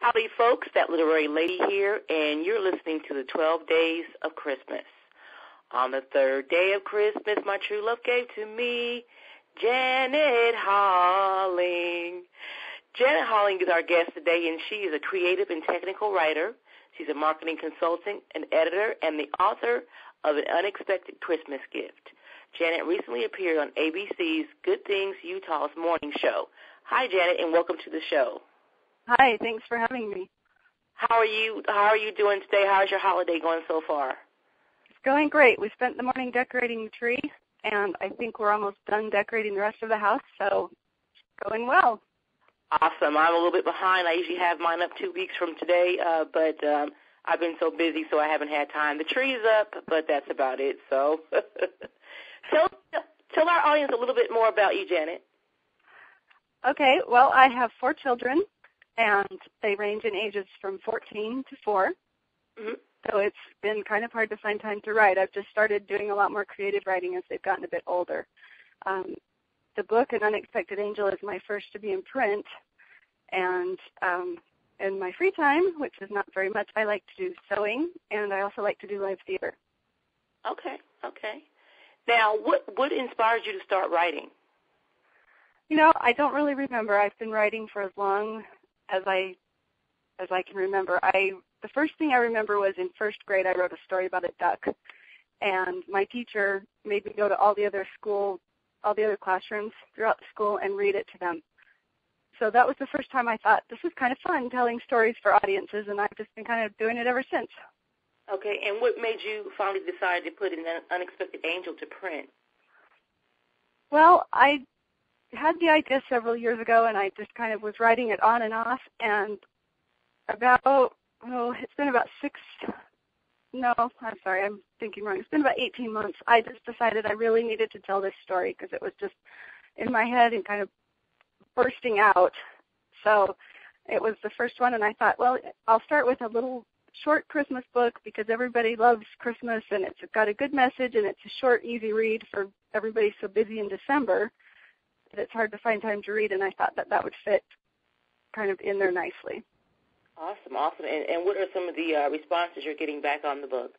Howdy, folks. That literary lady here, and you're listening to the 12 Days of Christmas. On the third day of Christmas, my true love gave to me Janet Holling. Janet Holling is our guest today, and she is a creative and technical writer. She's a marketing consultant, an editor, and the author of An Unexpected Christmas Gift. Janet recently appeared on ABC's Good Things Utah's morning show. Hi, Janet, and welcome to the show. Hi, thanks for having me. How are you doing today? How's your holiday going so far? It's going great. We spent the morning decorating the tree, and I think we're almost done decorating the rest of the house, so it's going well. Awesome. I'm a little bit behind. I usually have mine up 2 weeks from today, but I've been so busy, so I haven't had time. The tree is up, but that's about it. So tell our audience a little bit more about you, Janet. Okay, well, I have 4 children, and they range in ages from 14 to 4. Mm-hmm. So it's been kind of hard to find time to write. I've just started doing a lot more creative writing as they've gotten a bit older. The book, An Unexpected Angel, is my first to be in print, and in my free time, which is not very much, I like to do sewing, and I also like to do live theater. Okay. Now, what inspired you to start writing? You know, I don't really remember. I've been writing for as long as I can remember. The first thing I remember was in first grade I wrote a story about a duck, and my teacher made me go to all the other classrooms throughout the school and read it to them. So that was the first time I thought, this is kind of fun telling stories for audiences, and I've just been kind of doing it ever since. Okay, and what made you finally decide to put An Unexpected Angel to print? Well, I had the idea several years ago, and I just kind of was writing it on and off, and it's been about it's been about 18 months. I just decided I really needed to tell this story because it was just in my head and kind of bursting out. So it was the first one, and I thought, well, I'll start with a little short Christmas book because everybody loves Christmas, and it's got a good message, and it's a short, easy read for everybody so busy in December that it's hard to find time to read, and I thought that would fit kind of in there nicely. Awesome. And what are some of the responses you're getting back on the book?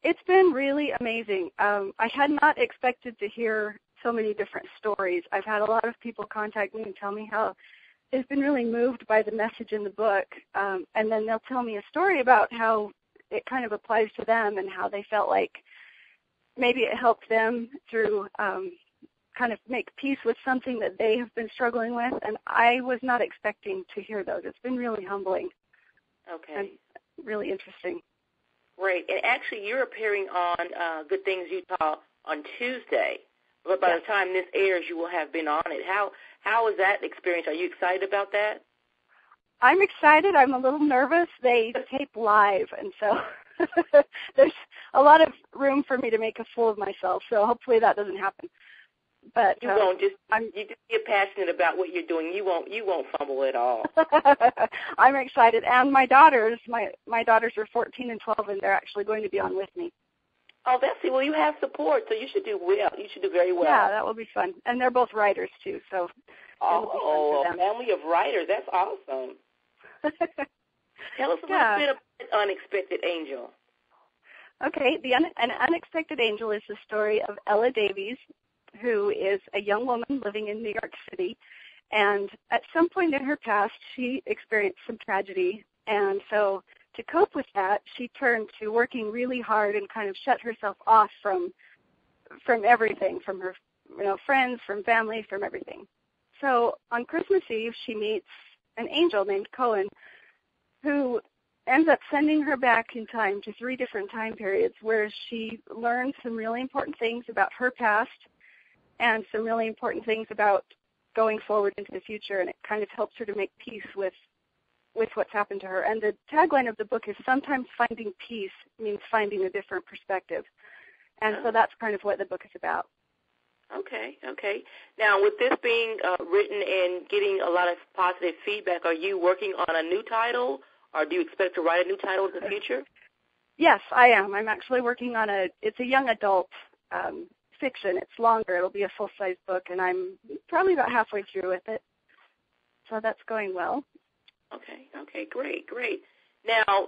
It's been really amazing. I had not expected to hear so many different stories. I've had a lot of people contact me and tell me how they've been really moved by the message in the book, and then they'll tell me a story about how it kind of applies to them and how they felt like maybe it helped them through kind of make peace with something that they have been struggling with, and I was not expecting to hear those. It's been really humbling. Okay. And really interesting. Great. And actually, you're appearing on Good Things Utah on Tuesday, but by the time this airs, you will have been on it. How is that experience? Are you excited about that? I'm excited. I'm a little nervous. They tape live, and so there's a lot of room for me to make a fool of myself, so hopefully that doesn't happen. But you won't. You just get passionate about what you're doing. You won't fumble at all. I'm excited, and my daughters are 14 and 12, and they're actually going to be on with me. Oh, well, you have support, so you should do well. You should do very well. Yeah, that will be fun, and they're both writers too, so it'll be fun for them. A family of writers. That's awesome. Tell us a little bit about Unexpected Angel. Okay, An Unexpected Angel is the story of Ella Davies, who is a young woman living in New York City, and at some point in her past, she experienced some tragedy, and so to cope with that, she turned to working really hard and kind of shut herself off from everything, from her friends, from family, from everything. So on Christmas Eve, she meets an angel named Cohen, who ends up sending her back in time to 3 different time periods where she learns some really important things about her past and some really important things about going forward into the future, and it kind of helps her to make peace with what's happened to her. And the tagline of the book is sometimes finding peace means finding a different perspective. And so that's kind of what the book is about. Okay. Now, with this being written and getting a lot of positive feedback, are you working on a new title, or do you expect to write a new title in the future? Yes, I am. I'm actually working on it's a young adult fiction. It's longer. It'll be a full-size book, and I'm probably about halfway through with it. So that's going well. Okay, great. Now,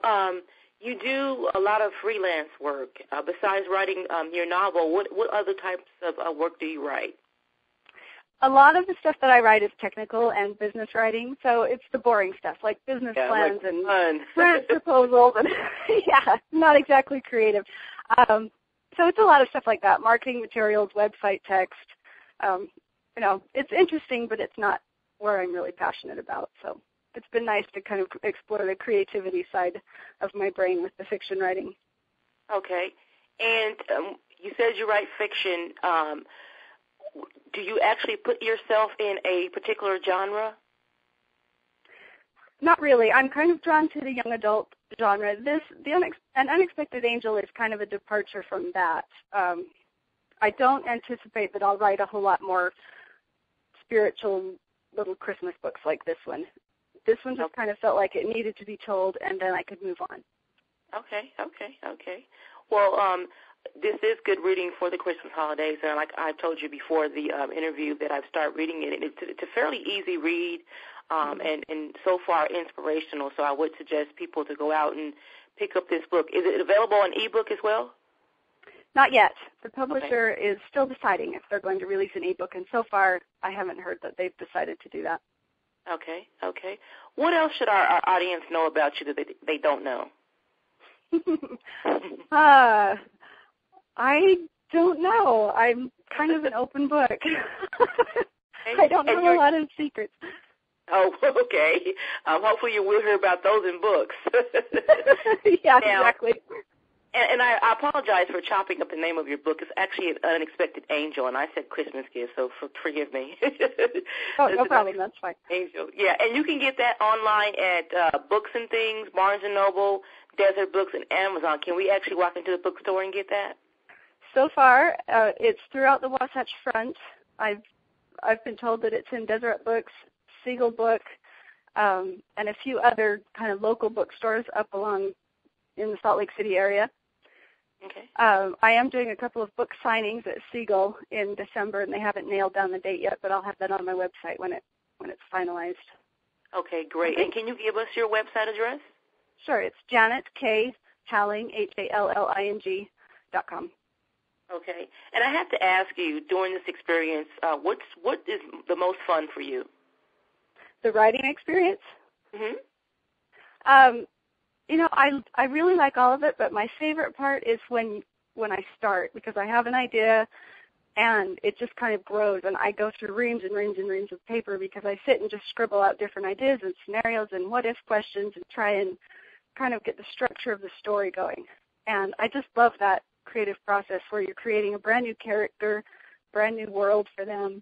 you do a lot of freelance work. Besides writing your novel, what other types of work do you write? A lot of the stuff that I write is technical and business writing, so it's the boring stuff like business plans and grant proposals, and not exactly creative. So it's a lot of stuff like that: marketing materials, website text. It's interesting, but it's not where I'm really passionate about. So it's been nice to kind of explore the creativity side of my brain with the fiction writing. Okay, and you said you write fiction. Do you actually put yourself in a particular genre? Not really. I'm kind of drawn to the young adult genre. An Unexpected Angel is kind of a departure from that. I don't anticipate that I'll write a whole lot more spiritual little Christmas books like this one. This one just kind of felt like it needed to be told, and then I could move on. Okay. Well, this is good reading for the Christmas holidays, and like I told you before the interview that I've started reading it, and it's a fairly easy read and so far inspirational, so I would suggest people to go out and pick up this book. Is it available on ebook as well? Not yet. The publisher is still deciding if they're going to release an ebook, and so far I haven't heard that they've decided to do that. Okay. What else should our audience know about you that they don't know? I don't know. I'm kind of an open book. I don't know a lot of secrets. Oh, okay. Hopefully you will hear about those in books. Yeah, now, exactly. And I apologize for chopping up the name of your book. It's actually An Unexpected Angel, and I said Christmas gift, so forgive me. Oh, no problem. That's fine. Angel. Yeah, and you can get that online at Books and Things, Barnes & Noble, Desert Books, and Amazon. Can we actually walk into the bookstore and get that? So far, it's throughout the Wasatch Front. I've been told that it's in Deseret Books, Siegel Book, and a few other kind of local bookstores up along in the Salt Lake City area. Okay. I am doing a couple of book signings at Siegel in December, and they haven't nailed down the date yet, but I'll have that on my website when it's finalized. Okay, great. Okay. And can you give us your website address? Sure. It's Janet K. Halling, HALLING.com. Okay. And I have to ask you, during this experience, what is the most fun for you? The writing experience? Mm-hmm. I really like all of it, but my favorite part is when I start, because I have an idea and it just kind of grows, and I go through reams and reams and reams of paper because I sit and just scribble out different ideas and scenarios and what-if questions and try and kind of get the structure of the story going. And I just love that creative process where you're creating a brand new character, brand new world for them.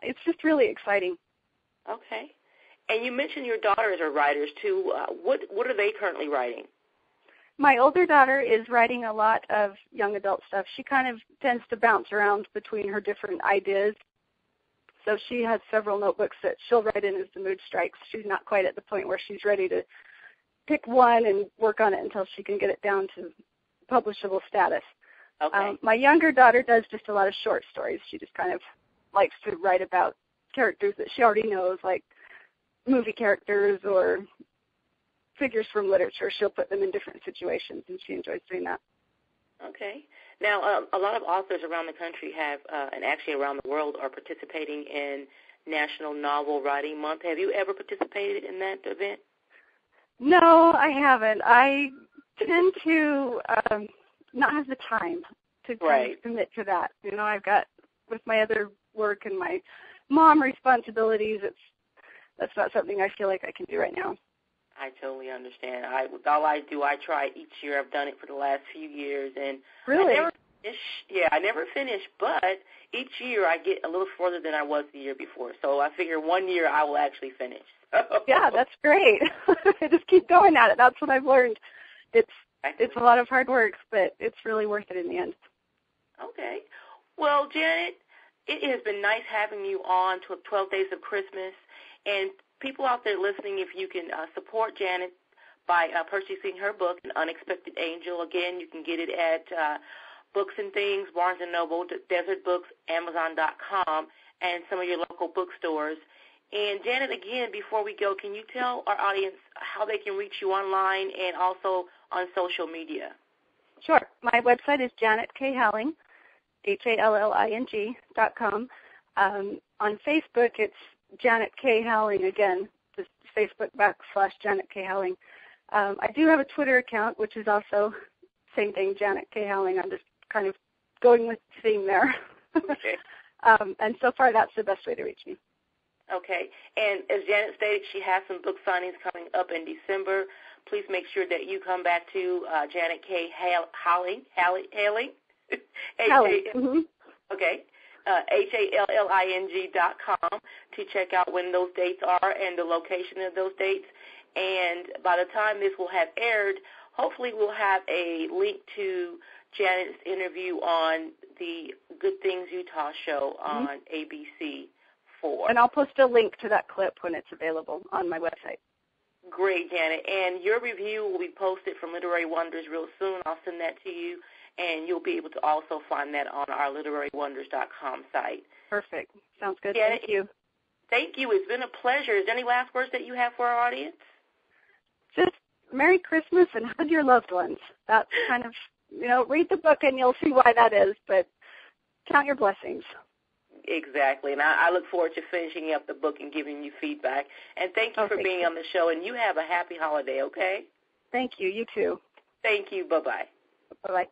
It's just really exciting. Okay. And you mentioned your daughters are writers, too. What are they currently writing? My older daughter is writing a lot of young adult stuff. She kind of tends to bounce around between her different ideas. So she has several notebooks that she'll write in as the mood strikes. She's not quite at the point where she's ready to pick one and work on it until she can get it down to publishable status. Okay. My younger daughter does just a lot of short stories. She just kind of likes to write about characters that she already knows, like movie characters or figures from literature. She'll put them in different situations, and she enjoys doing that. Okay. Now, a lot of authors around the country have, and actually around the world, are participating in National Novel Writing Month. Have you ever participated in that event? No, I haven't. I tend to not have the time to kind of commit to that. I've got, with my other work and my mom responsibilities, that's not something I feel like I can do right now. I totally understand. All I do, I try each year. I've done it for the last few years, and really, I never finish. But each year, I get a little further than I was the year before. So I figure one year I will actually finish. Yeah, that's great. Just keep going at it. That's what I've learned. It's a lot of hard work, but it's really worth it in the end. Okay. Well, Janet, it has been nice having you on to 12 Days of Christmas. And people out there listening, if you can support Janet by purchasing her book, An Unexpected Angel. Again, you can get it at Books and Things, Barnes & Noble, Desert Books, Amazon.com, and some of your local bookstores. And, Janet, again, before we go, can you tell our audience how they can reach you online and also on social media? Sure. My website is Janet K. Halling, HALLING.com. On Facebook, it's Janet K. Halling, again, just Facebook.com/Janet K. Halling. I do have a Twitter account, which is also same thing, Janet K. Halling. I'm just kind of going with the theme there. Okay. And so far, that's the best way to reach me. Okay. And as Janet stated, she has some book signings coming up in December. Please make sure that you come back to Janet K. Halling. Mm-hmm. Okay. HALLING.com to check out when those dates are and the location of those dates. And by the time this will have aired, hopefully we'll have a link to Janet's interview on the Good Things Utah show on ABC4. And I'll post a link to that clip when it's available on my website. Great, Janet. And your review will be posted from Literary Wonders real soon. I'll send that to you, and you'll be able to also find that on our literarywonders.com site. Perfect. Sounds good. Janet, thank you. Thank you. It's been a pleasure. Is there any last words that you have for our audience? Just Merry Christmas and hug your loved ones. That's kind of, read the book and you'll see why that is, but count your blessings. Exactly, and I look forward to finishing up the book and giving you feedback. And thank you for being on the show, and you have a happy holiday, okay? Thank you. You too. Thank you. Bye-bye. Bye-bye.